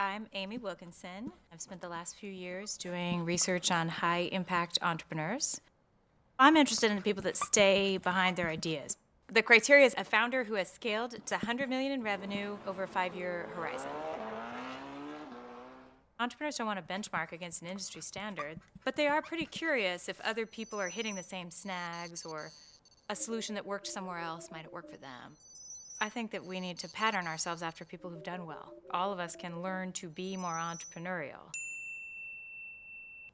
I'm Amy Wilkinson. I've spent the last few years doing research on high impact entrepreneurs. I'm interested in the people that stay behind their ideas. The criteria is a founder who has scaled to 100 million in revenue over a 5-year horizon. Entrepreneurs don't want to benchmark against an industry standard, but they are pretty curious if other people are hitting the same snags or a solution that worked somewhere else might work for them. I think that we need to pattern ourselves after people who've done well. All of us can learn to be more entrepreneurial.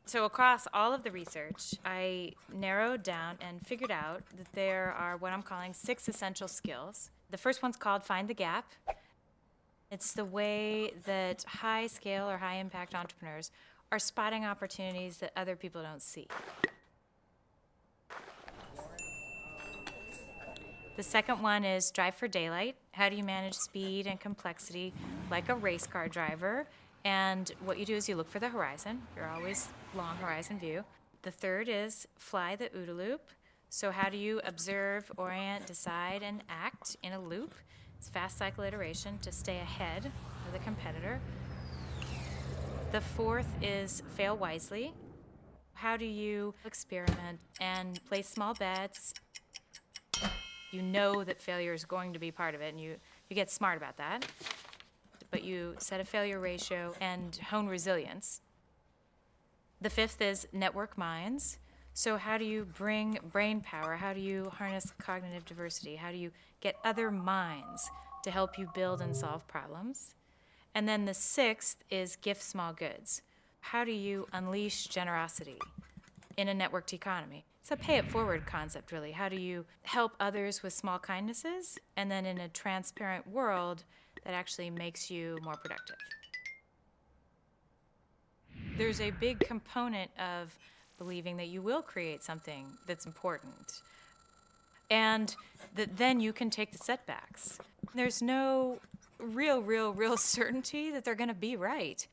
So across all of the research, I narrowed down and figured out that there are what I'm calling 6 essential skills. The first one's called Find the Gap. It's the way that high scale or high impact entrepreneurs are spotting opportunities that other people don't see. The second one is Drive for Daylight. How do you manage speed and complexity like a race car driver? And what you do is you look for the horizon. You're always long horizon view. The third is Fly the OODA loop. So how do you observe, orient, decide, and act in a loop? It's fast cycle iteration to stay ahead of the competitor. The fourth is Fail wisely. How do you experiment and place small bets? You know that failure is going to be part of it, and you get smart about that. But you set a failure ratio and hone resilience. The fifth is network minds. So how do you bring brain power? How do you harness cognitive diversity? How do you get other minds to help you build and solve problems? And then the sixth is gift small goods. How do you unleash generosity in a networked economy? It's a pay it forward concept, really. How do you help others with small kindnesses and then in a transparent world that actually makes you more productive? There's a big component of believing that you will create something that's important and that then you can take the setbacks. There's no real certainty that they're going to be right.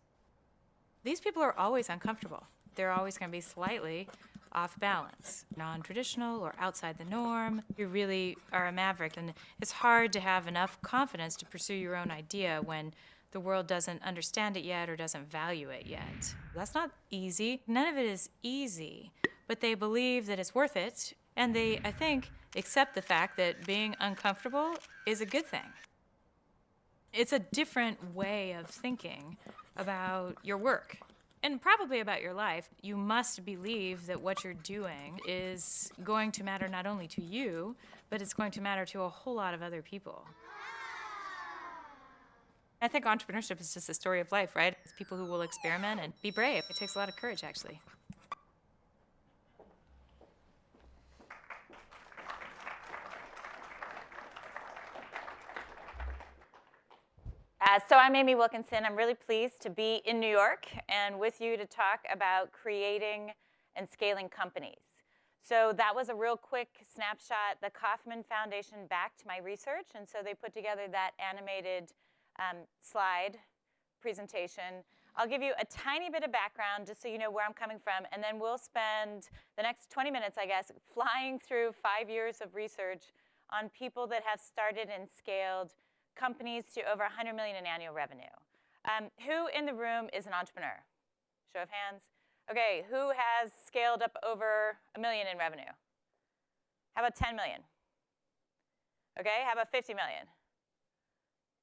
These people are always uncomfortable. They're always going to be slightly off balance, non-traditional or outside the norm. You really are a maverick, and it's hard to have enough confidence to pursue your own idea when the world doesn't understand it yet or doesn't value it yet. That's not easy. None of it is easy, but they believe that it's worth it, and they, I think, accept the fact that being uncomfortable is a good thing. It's a different way of thinking about your work and probably about your life. You must believe that what you're doing is going to matter not only to you, but it's going to matter to a whole lot of other people. I think entrepreneurship is just a story of life, right? It's people who will experiment and be brave. It takes a lot of courage, actually. So I'm Amy Wilkinson. I'm really pleased to be in New York and with you to talk about creating and scaling companies. So that was a real quick snapshot. The Kauffman Foundation backed my research, and so they put together that animated slide presentation. I'll give you a tiny bit of background just so you know where I'm coming from, and then we'll spend the next 20 minutes, I guess, flying through 5 years of research on people that have started and scaled companies to over 100 million in annual revenue. Who in the room is an entrepreneur? Show of hands. Okay, who has scaled up over 1 million in revenue? How about 10 million? Okay, how about 50 million?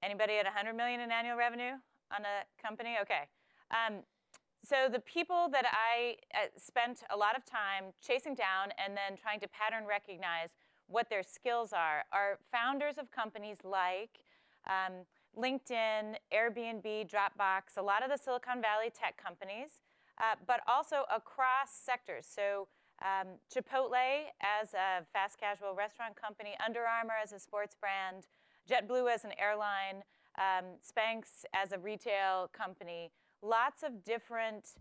Anybody at 100 million in annual revenue on a company? Okay. So the people that I spent a lot of time chasing down and then trying to pattern recognize what their skills are founders of companies like LinkedIn, Airbnb, Dropbox, a lot of the Silicon Valley tech companies, but also across sectors. So Chipotle as a fast casual restaurant company, Under Armour as a sports brand, JetBlue as an airline, Spanx as a retail company. Lots of different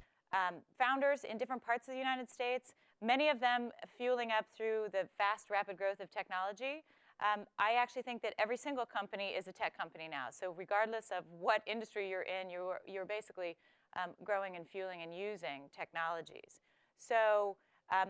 founders in different parts of the United States, many of them fueling up through the fast, rapid growth of technology. I actually think that every single company is a tech company now. So regardless of what industry you're in, you're basically growing and fueling and using technologies. So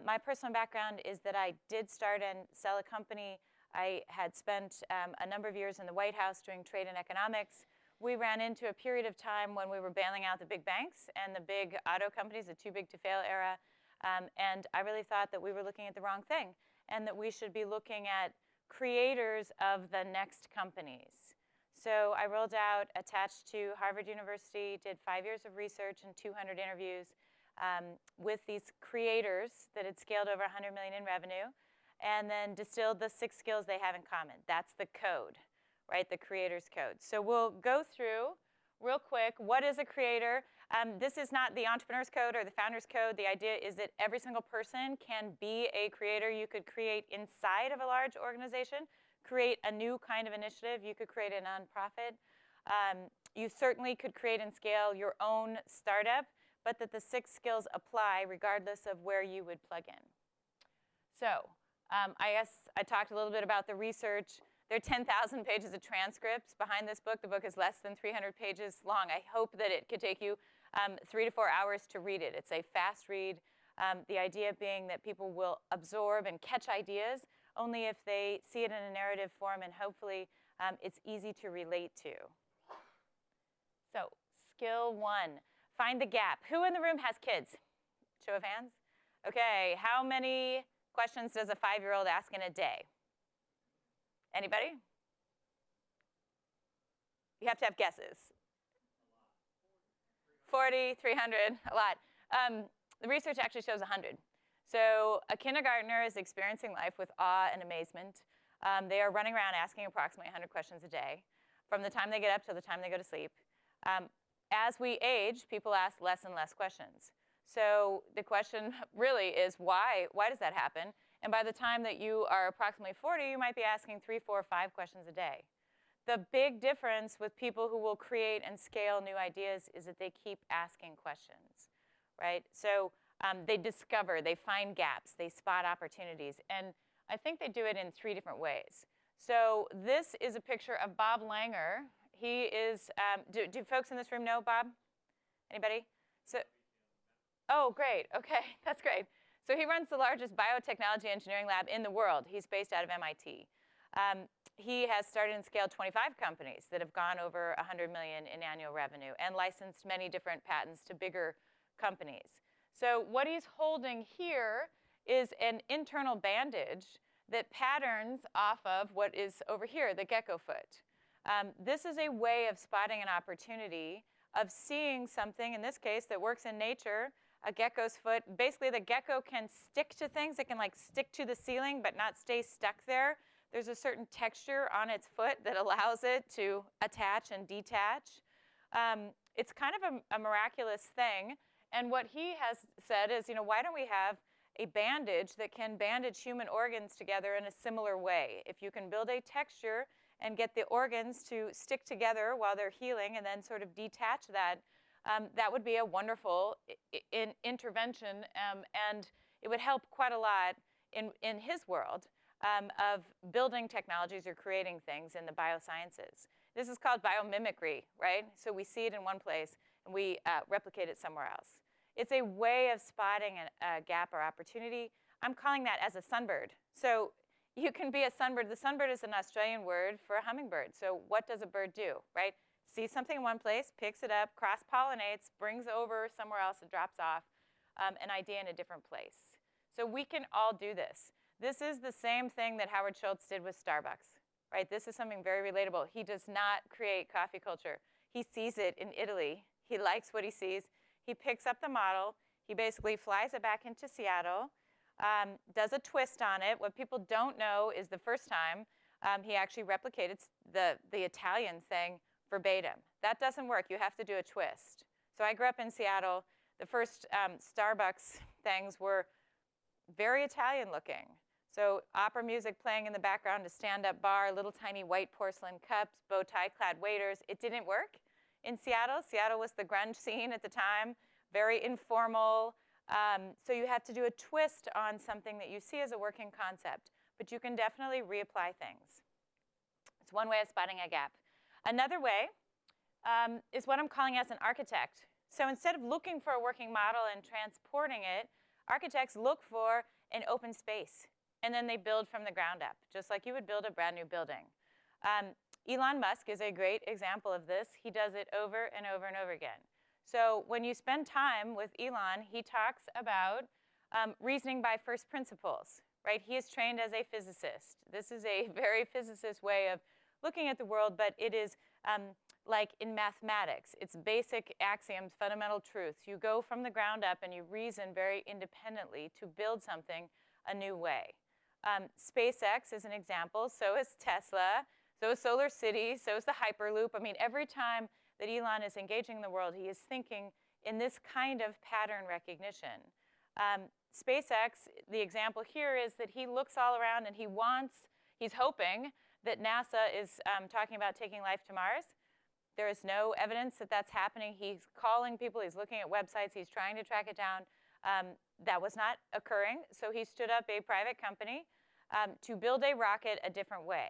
my personal background is that I did start and sell a company. I had spent a number of years in the White House doing trade and economics, we ran into a period of time when we were bailing out the big banks and the big auto companies, the too big to fail era. And I really thought that we were looking at the wrong thing and that we should be looking at creators of the next companies. So I rolled out, attached to Harvard University, did 5 years of research and 200 interviews with these creators that had scaled over 100 million in revenue, and then distilled the 6 skills they have in common. That's the code, right? The creator's code. So we'll go through real quick. What is a creator? This is not the entrepreneur's code or the founder's code. The idea is that every single person can be a creator. You could create inside of a large organization, create a new kind of initiative. You could create a nonprofit. You certainly could create and scale your own startup, but that the 6 skills apply regardless of where you would plug in. So I talked a little bit about the research. There are 10,000 pages of transcripts behind this book. The book is less than 300 pages long. I hope that it could take you 3 to 4 hours to read it. It's a fast read. The idea being that people will absorb and catch ideas only if they see it in a narrative form, and hopefully it's easy to relate to. So skill 1, find the gap. Who in the room has kids? Show of hands. OK, how many questions does a 5-year-old ask in a day? Anybody? You have to have guesses. 40, 300, a lot. The research actually shows 100. So a kindergartner is experiencing life with awe and amazement. They are running around asking approximately 100 questions a day from the time they get up to the time they go to sleep. As we age, people ask less and less questions. So the question really is why? Why does that happen? And by the time that you are approximately 40, you might be asking 3, 4, 5 questions a day. The big difference with people who will create and scale new ideas is that they keep asking questions, right? So they discover, they find gaps, they spot opportunities. And I think they do it in 3 different ways. So this is a picture of Bob Langer. He is, do folks in this room know Bob? Anybody? So, oh, great. OK, that's great. So he runs the largest biotechnology engineering lab in the world. He's based out of MIT. He has started and scaled 25 companies that have gone over 100 million in annual revenue and licensed many different patents to bigger companies. So what he's holding here is an internal bandage that patterns off of what is over here, the gecko foot. This is a way of spotting an opportunity, of seeing something, in this case, that works in nature, a gecko's foot. Basically, the gecko can stick to things. It can like stick to the ceiling but not stay stuck there. There's a certain texture on its foot that allows it to attach and detach. It's kind of a miraculous thing. And what he has said is, why don't we have a bandage that can bandage human organs together in a similar way? If you can build a texture and get the organs to stick together while they're healing and then sort of detach that, that would be a wonderful intervention. And it would help quite a lot in his world of building technologies or creating things in the biosciences. This is called biomimicry, right? So we see it in one place, and we replicate it somewhere else. It's a way of spotting a gap or opportunity. I'm calling that as a sunbird. So you can be a sunbird. The sunbird is an Australian word for a hummingbird. So what does a bird do, right? Sees something in one place, picks it up, cross-pollinates, brings over somewhere else, and drops off an idea in a different place. So we can all do this. This is the same thing that Howard Schultz did with Starbucks, right? This is something very relatable. He does not create coffee culture. He sees it in Italy. He likes what he sees. He picks up the model. He basically flies it back into Seattle, does a twist on it. What people don't know is the first time he actually replicated the Italian thing verbatim. That doesn't work. You have to do a twist. So I grew up in Seattle. The first Starbucks things were very Italian looking. So opera music playing in the background, a stand-up bar, little tiny white porcelain cups, bow tie-clad waiters. It didn't work in Seattle. Seattle was the grunge scene at the time, very informal. So you have to do a twist on something that you see as a working concept. But you can definitely reapply things. It's one way of spotting a gap. Another way is what I'm calling as an architect. So instead of looking for a working model and transporting it, architects look for an open space. And then they build from the ground up, just like you would build a brand new building. Elon Musk is a great example of this. He does it over and over and over again. So when you spend time with Elon, he talks about reasoning by first principles, right? He is trained as a physicist. This is a very physicist way of looking at the world, but it is like in mathematics. It's basic axioms, fundamental truths. You go from the ground up and you reason very independently to build something a new way. SpaceX is an example. So is Tesla. So is Solar City. So is the Hyperloop. I mean, every time that Elon is engaging in the world, he is thinking in this kind of pattern recognition. SpaceX, the example here is that he looks all around and he's hoping that NASA is talking about taking life to Mars. There is no evidence that that's happening. He's calling people. He's looking at websites. He's trying to track it down. That was not occurring. So he stood up a private company to build a rocket a different way.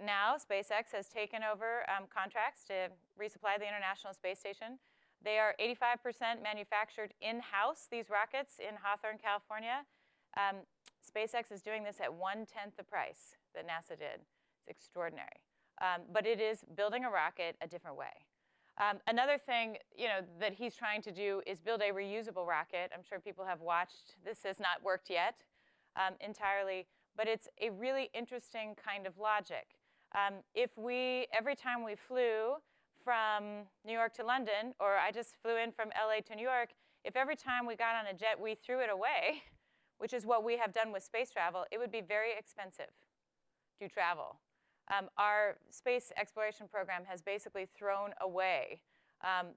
Now, SpaceX has taken over contracts to resupply the International Space Station. They are 85% manufactured in-house, these rockets, in Hawthorne, California. SpaceX is doing this at 1/10 the price that NASA did. It's extraordinary. But it is building a rocket a different way. Another thing that he's trying to do is build a reusable rocket. I'm sure people have watched. This has not worked yet entirely. But it's a really interesting kind of logic. Every time we flew from New York to London, or I just flew in from LA to New York, if every time we got on a jet we threw it away, which is what we have done with space travel, it would be very expensive to travel. Our space exploration program has basically thrown away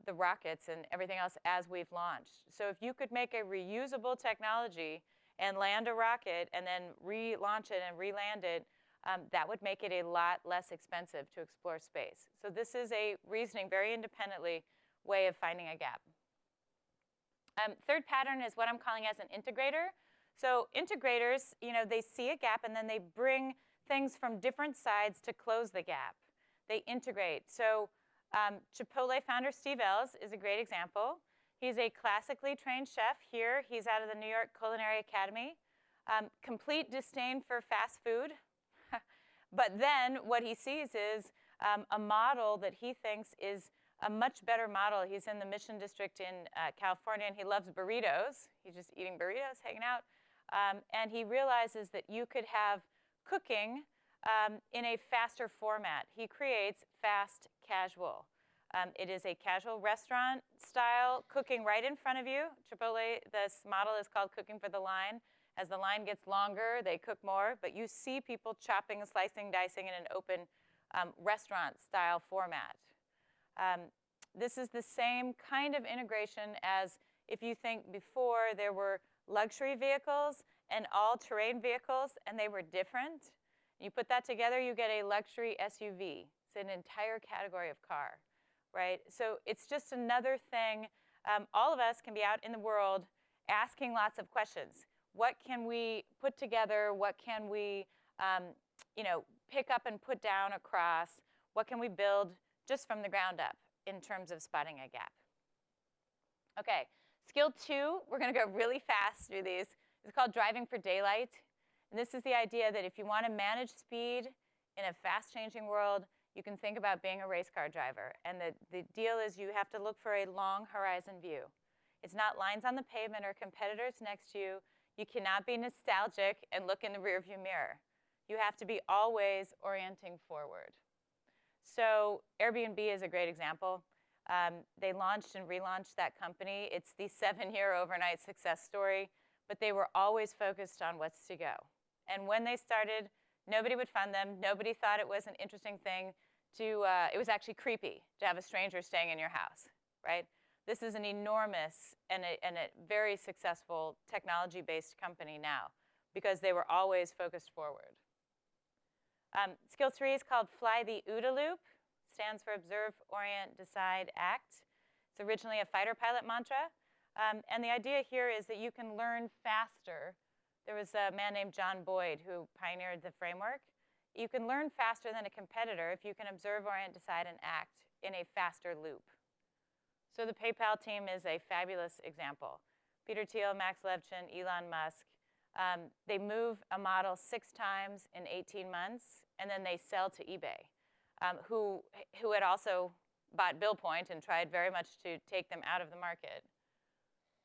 the rockets and everything else as we've launched. So if you could make a reusable technology and land a rocket and then relaunch it and reland it, that would make it a lot less expensive to explore space. So this is a reasoning very independently way of finding a gap. Third pattern is what I'm calling as an integrator. So integrators, they see a gap and then they bring things from different sides to close the gap. They integrate. So Chipotle founder Steve Ells is a great example. He's a classically trained chef here. He's out of the New York Culinary Academy. Complete disdain for fast food. But then what he sees is a model that he thinks is a much better model. He's in the Mission District in California, and he loves burritos. He's just eating burritos, hanging out. And he realizes that you could have cooking in a faster format. He creates fast casual. It is a casual restaurant style cooking right in front of you. Chipotle, this model is called cooking for the line. As the line gets longer, they cook more, but you see people chopping, slicing, dicing in an open restaurant style format. This is the same kind of integration as if you think before there were luxury vehicles and all-terrain vehicles, and they were different. You put that together, you get a luxury SUV. It's an entire category of car. Right? So it's just another thing. All of us can be out in the world asking lots of questions. What can we put together? What can we pick up and put down across? What can we build just from the ground up in terms of spotting a gap? Okay, skill 2, we're going to go really fast through these. It's called driving for daylight. And this is the idea that if you want to manage speed in a fast-changing world, you can think about being a race car driver. And the deal is you have to look for a long horizon view. It's not lines on the pavement or competitors next to you. You cannot be nostalgic and look in the rearview mirror. You have to be always orienting forward. So Airbnb is a great example. They launched and relaunched that company. It's the 7-year overnight success story, but they were always focused on what's to go. And when they started, nobody would fund them. Nobody thought it was an interesting thing it was actually creepy to have a stranger staying in your house, right? This is an enormous and a very successful technology-based company now because they were always focused forward. Skill 3 is called Fly the OODA loop. Stands for Observe, Orient, Decide, Act. It's originally a fighter pilot mantra. And the idea here is that you can learn faster. There was a man named John Boyd who pioneered the framework. You can learn faster than a competitor if you can observe, orient, decide, and act in a faster loop. So the PayPal team is a fabulous example. Peter Thiel, Max Levchin, Elon Musk. They move a model 6 times in 18 months and then they sell to eBay, who had also bought BillPoint and tried very much to take them out of the market.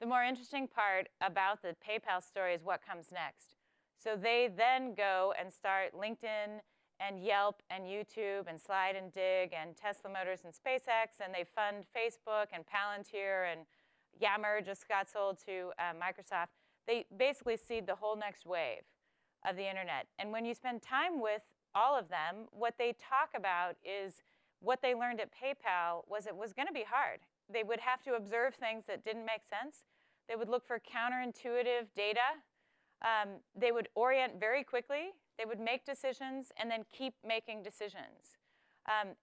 The more interesting part about the PayPal story is what comes next. So they then go and start LinkedIn and Yelp and YouTube and Slide and Dig and Tesla Motors and SpaceX, and they fund Facebook and Palantir, and Yammer just got sold to Microsoft. They basically seed the whole next wave of the internet. And when you spend time with all of them, what they talk about is what they learned at PayPal was it was going to be hard. They would have to observe things that didn't make sense. They would look for counterintuitive data. They would orient very quickly. They would make decisions and then keep making decisions.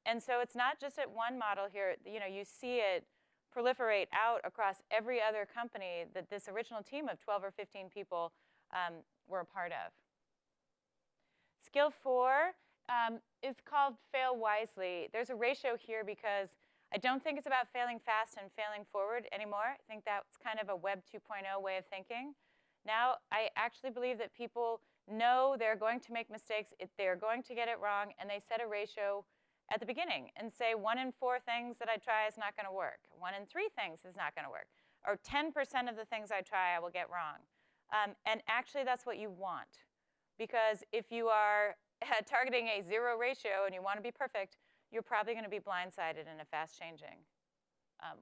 And so it's not just at one model here. You know, you see it proliferate out across every other company that this original team of 12 or 15 people were a part of. Skill 4 is called fail wisely. There's a ratio here because I don't think it's about failing fast and failing forward anymore. I think that's kind of a Web 2.0 way of thinking. Now, I actually believe that people know they're going to make mistakes, they're going to get it wrong, and they set a ratio at the beginning and say 1 in 4 things that I try is not going to work. 1 in 3 things is not going to work. Or 10% of the things I try I will get wrong. And actually, that's what you want. Because if you are targeting a 0 ratio and you want to be perfect, you're probably going to be blindsided in a fast-changing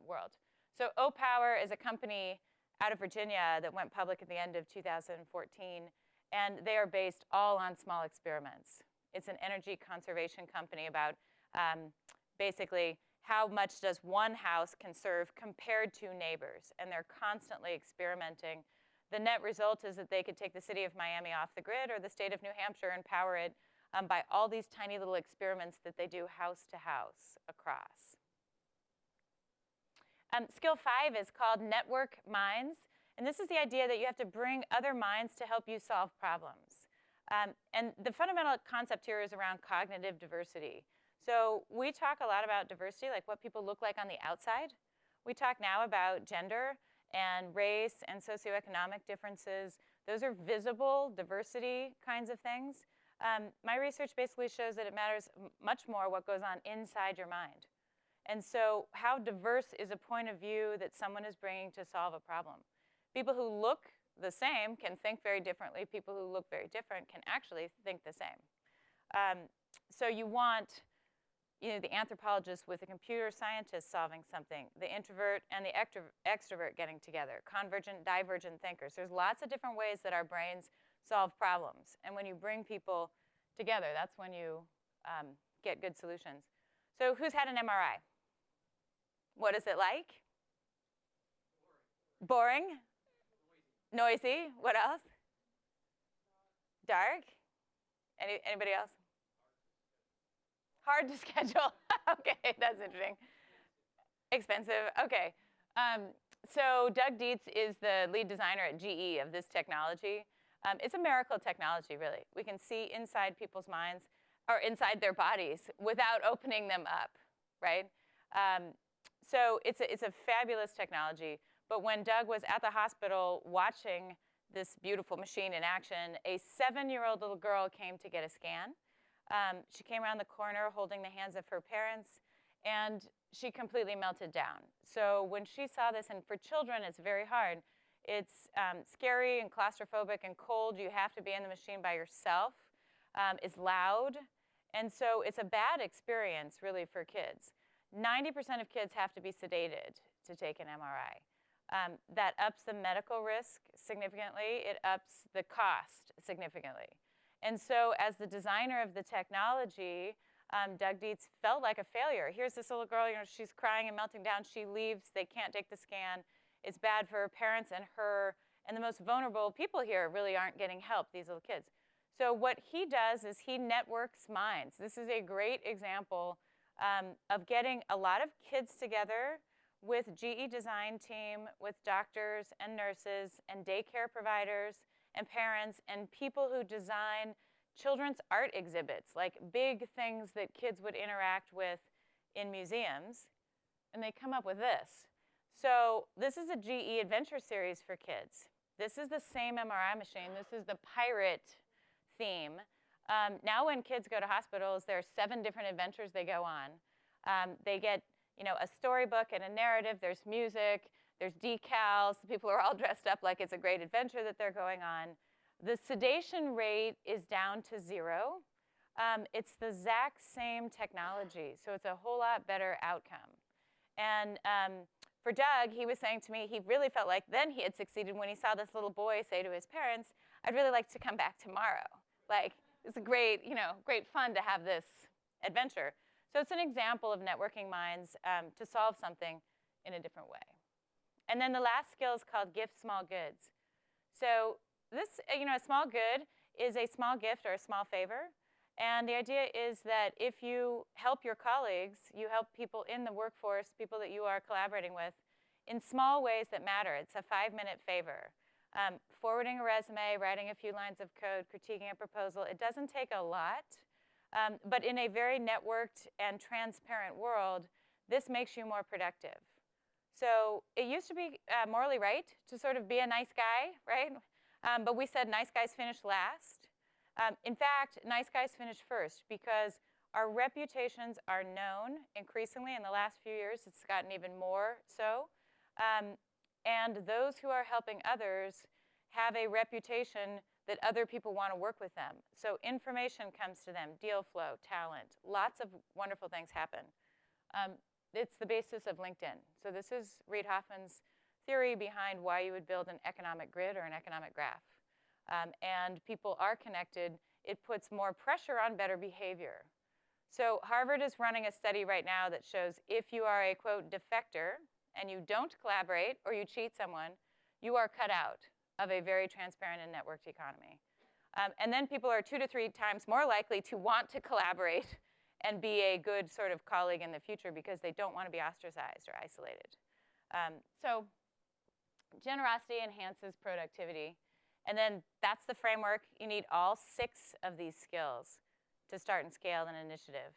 world. So O-Power is a company out of Virginia that went public at the end of 2014. And they are based all on small experiments. It's an energy conservation company about basically how much does one house conserve compared to neighbors. And they're constantly experimenting. The net result is that they could take the city of Miami off the grid or the state of New Hampshire and power it by all these tiny little experiments that they do house to house across. Skill 5 is called Network Minds. And this is the idea that you have to bring other minds to help you solve problems. And the fundamental concept here is around cognitive diversity. So we talk a lot about diversity, like what people look like on the outside. We talk now about gender and race and socioeconomic differences. Those are visible diversity kinds of things. My research basically shows that it matters much more what goes on inside your mind. And so how diverse is a point of view that someone is bringing to solve a problem? People who look the same can think very differently. People who look very different can actually think the same. So you want the anthropologist with the computer scientist solving something, the introvert and the extrovert getting together, convergent, divergent thinkers. There's lots of different ways that our brains solve problems. And when you bring people together, that's when you get good solutions. So who's had an MRI? What is it like? Boring? Noisy? What else? Dark? Anybody else? Hard to schedule. Okay, that's interesting. Expensive. Okay. So Doug Dietz is the lead designer at GE of this technology. It's a miracle technology, really. We can see inside people's minds or inside their bodies without opening them up, right? So it's a fabulous technology. But when Doug was at the hospital watching this beautiful machine in action, a 7-year-old little girl came to get a scan. She came around the corner holding the hands of her parents, and she completely melted down. So when she saw this, and for children it's very hard, it's scary and claustrophobic and cold. You have to be in the machine by yourself. It's loud. And so it's a bad experience, really, for kids. 90% of kids have to be sedated to take an MRI. That ups the medical risk significantly. It ups the cost significantly. And so as the designer of the technology, Doug Dietz felt like a failure. Here's this little girl, she's crying and melting down. She leaves. They can't take the scan. It's bad for her parents and her. And the most vulnerable people here really aren't getting help, these little kids. So what he does is he networks minds. This is a great example of getting a lot of kids together with GE design team, with doctors and nurses and daycare providers and parents and people who design children's art exhibits, like big things that kids would interact with in museums. And they come up with this. So this is a GE Adventure Series for kids. This is the same MRI machine. This is the pirate theme. Now when kids go to hospitals, there are 7 different adventures they go on. They get, a storybook and a narrative. There's music. There's decals. People are all dressed up like it's a great adventure that they're going on. The sedation rate is down to 0. It's the exact same technology, so it's a whole lot better outcome. And for Doug, he was saying to me he really felt like then he had succeeded when he saw this little boy say to his parents, "I'd really like to come back tomorrow." Like, it's a great, great fun to have this adventure. So it's an example of networking minds to solve something in a different way. And then the last skill is called gift small goods. So this, a small good is a small gift or a small favor. And the idea is that if you help your colleagues, you help people in the workforce, people that you are collaborating with, in small ways that matter. It's a 5-minute favor. Forwarding a resume, writing a few lines of code, critiquing a proposal, it doesn't take a lot. But in a very networked and transparent world, this makes you more productive. So it used to be morally right to sort of be a nice guy, right? But we said nice guys finish last. In fact, nice guys finish first because our reputations are known increasingly. In the last few years, it's gotten even more so. And those who are helping others have a reputation that other people want to work with them. So information comes to them, deal flow, talent, lots of wonderful things happen. It's the basis of LinkedIn. So this is Reid Hoffman's theory behind why you would build an economic grid or an economic graph. And people are connected. It puts more pressure on better behavior. So Harvard is running a study right now that shows if you are a, quote, defector and you don't collaborate or you cheat someone, you are cut out of a very transparent and networked economy. And then people are 2 to 3 times more likely to want to collaborate and be a good sort of colleague in the future because they don't want to be ostracized or isolated. So generosity enhances productivity. And then that's the framework. You need all 6 of these skills to start and scale an initiative.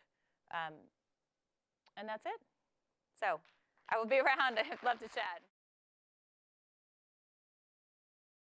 And that's it. So I will be around. I'd love to chat.